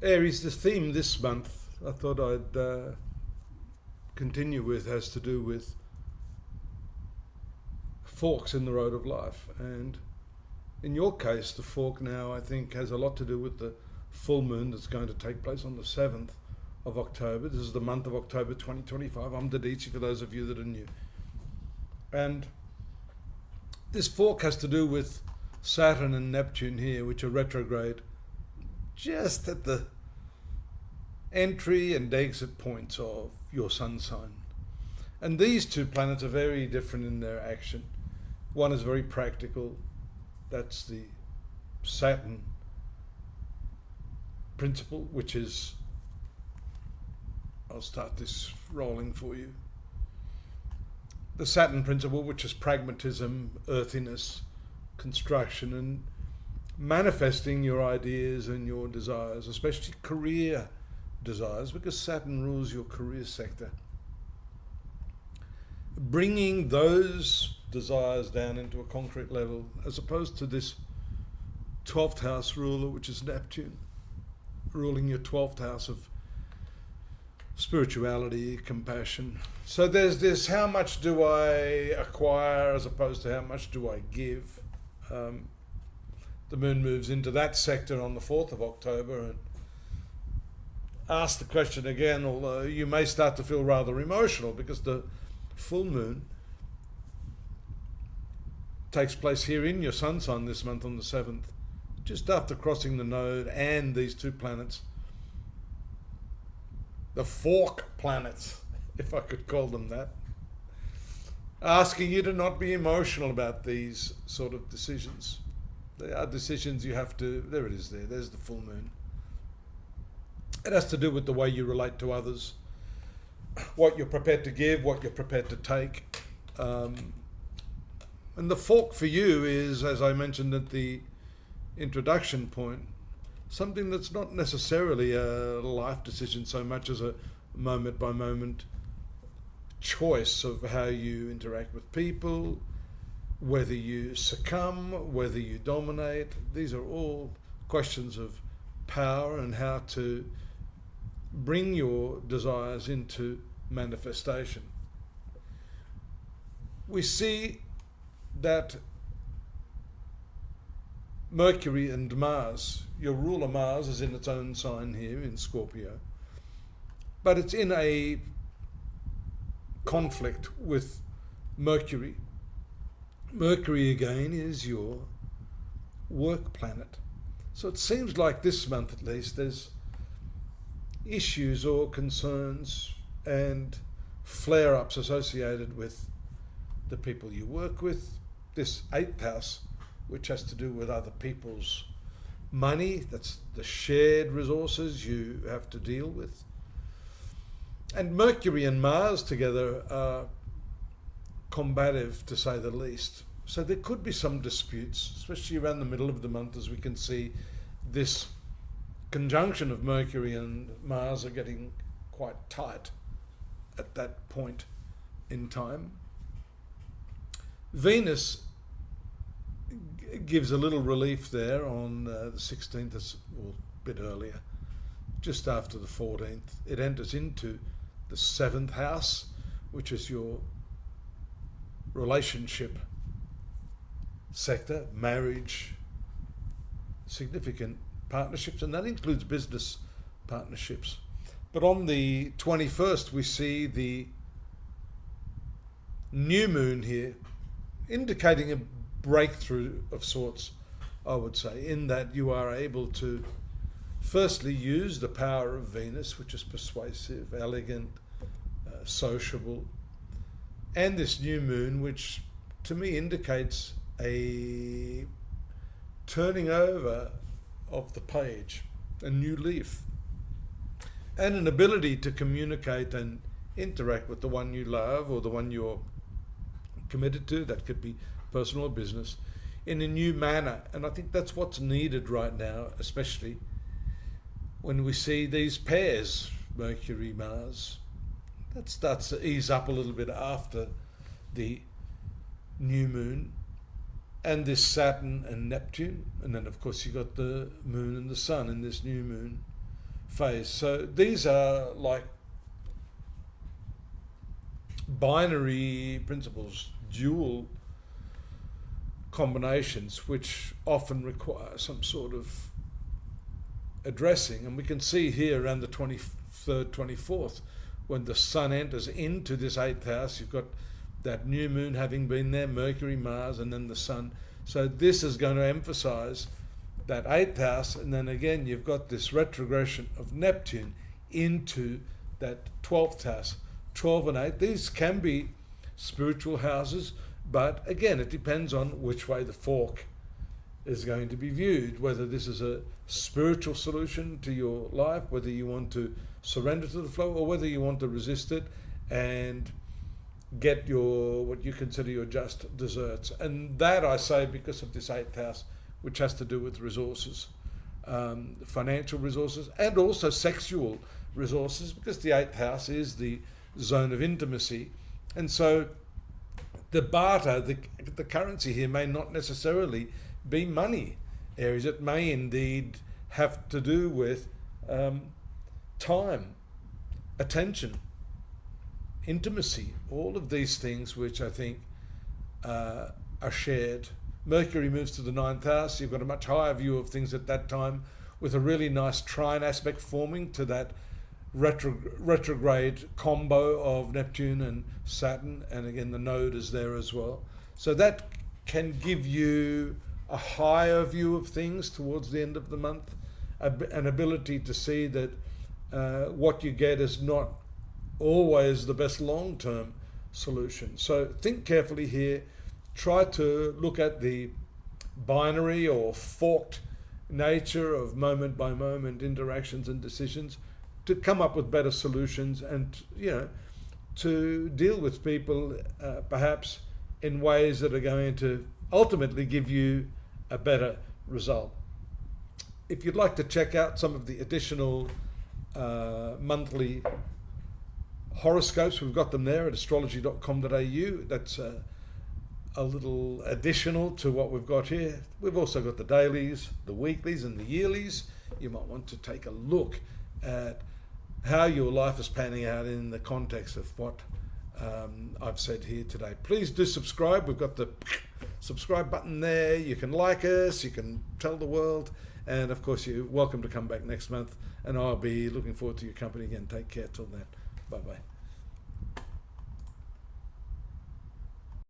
Aries, the theme this month I thought I'd continue with has to do with forks in the road of life. And in your case, the fork now I think has a lot to do with the full moon that's going to take place on the 7th of October. This is the month of October 2025. I'm Dadici for those of you that are new. And this fork has to do with Saturn and Neptune here, which are retrograde just at the entry and exit points of your sun sign. And these two planets are very different in their action. One is very practical, that's the Saturn principle, which is, I'll start this rolling for you. The Saturn principle, which is pragmatism, earthiness, construction, and manifesting your ideas and your desires, especially career desires, because Saturn rules your career sector. Bringing those desires down into a concrete level, as opposed to this 12th house ruler, which is Neptune, ruling your 12th house of spirituality, compassion. So there's this, how much do I acquire as opposed to how much do I give? The moon moves into that sector on the 4th of October and ask the question again, although you may start to feel rather emotional because the full moon takes place here in your sun sign this month on the 7th, just after crossing the node and these two planets, the fork planets, if I could call them that, asking you to not be emotional about these sort of decisions. They are decisions you have to, there it is there's the full moon. It has to do with the way you relate to others, what you're prepared to give, what you're prepared to take. And the fork for you is, as I mentioned at the introduction point, something that's not necessarily a life decision so much as a moment by moment choice of how you interact with people, whether you succumb, whether you dominate. These are all questions of power and how to bring your desires into manifestation. We see that Mercury and Mars, your ruler Mars is in its own sign here in Scorpio, but it's in a conflict with Mercury. Mercury again is your work planet. So it seems like this month at least there's issues or concerns and flare-ups associated with the people you work with. This 8th house, which has to do with other people's money, that's the shared resources you have to deal with. And Mercury and Mars together are combative, to say the least. So there could be some disputes, especially around the middle of the month, as we can see this conjunction of Mercury and Mars are getting quite tight at that point in time. Venus gives a little relief there on the 16th, or a bit earlier, just after the 14th. It enters into the 7th house, which is your relationship sector, marriage, significant partnerships, and that includes business partnerships. But on the 21st, we see the new moon here, indicating a breakthrough of sorts, I would say, in that you are able to firstly use the power of Venus, which is persuasive, elegant, sociable, and this new moon, which to me indicates a turning over of the page, a new leaf, and an ability to communicate and interact with the one you love or the one you're committed to, that could be personal or business, in a new manner. And I think that's what's needed right now, especially when we see these pairs, Mercury, Mars. That starts to ease up a little bit after the new moon, and this Saturn and Neptune, and then of course you got the moon and the sun in this new moon. phase. So these are like binary principles, dual combinations, which often require some sort of addressing. And we can see here around the 23rd, 24th, when the sun enters into this 8th house, you've got that new moon having been there, Mercury, Mars, and then the sun. So this is going to emphasize that 8th house, and then again you've got this retrogression of Neptune into that 12th house. 12 and 8, these can be spiritual houses, but again it depends on which way the fork is going to be viewed, whether this is a spiritual solution to your life, whether you want to surrender to the flow, or whether you want to resist it and get your what you consider your just desserts. And that I say because of this 8th house, which has to do with resources, financial resources, and also sexual resources, because the 8th house is the zone of intimacy. And so the barter, the currency here may not necessarily be money, Aries. It may indeed have to do with time, attention, intimacy, all of these things which I think are shared. Mercury moves to the 9th house. You've got a much higher view of things at that time, with a really nice trine aspect forming to that retrograde combo of Neptune and Saturn, and again the node is there as well. So that can give you a higher view of things towards the end of the month, an ability to see that what you get is not always the best long-term solution. So think carefully here. Try to look at the binary or forked nature of moment by moment interactions and decisions to come up with better solutions, and to deal with people perhaps in ways that are going to ultimately give you a better result. If you'd like to check out some of the additional monthly horoscopes, we've got them there at astrology.com.au. That's a little additional to what we've got here. We've also got the dailies, the weeklies, and the yearlies. You might want to take a look at how your life is panning out in the context of what I've said here today. Please do subscribe. We've got the subscribe button there. You can like us, you can tell the world, and of course you're welcome to come back next month, and I'll be looking forward to your company again. Take care till then. Bye bye.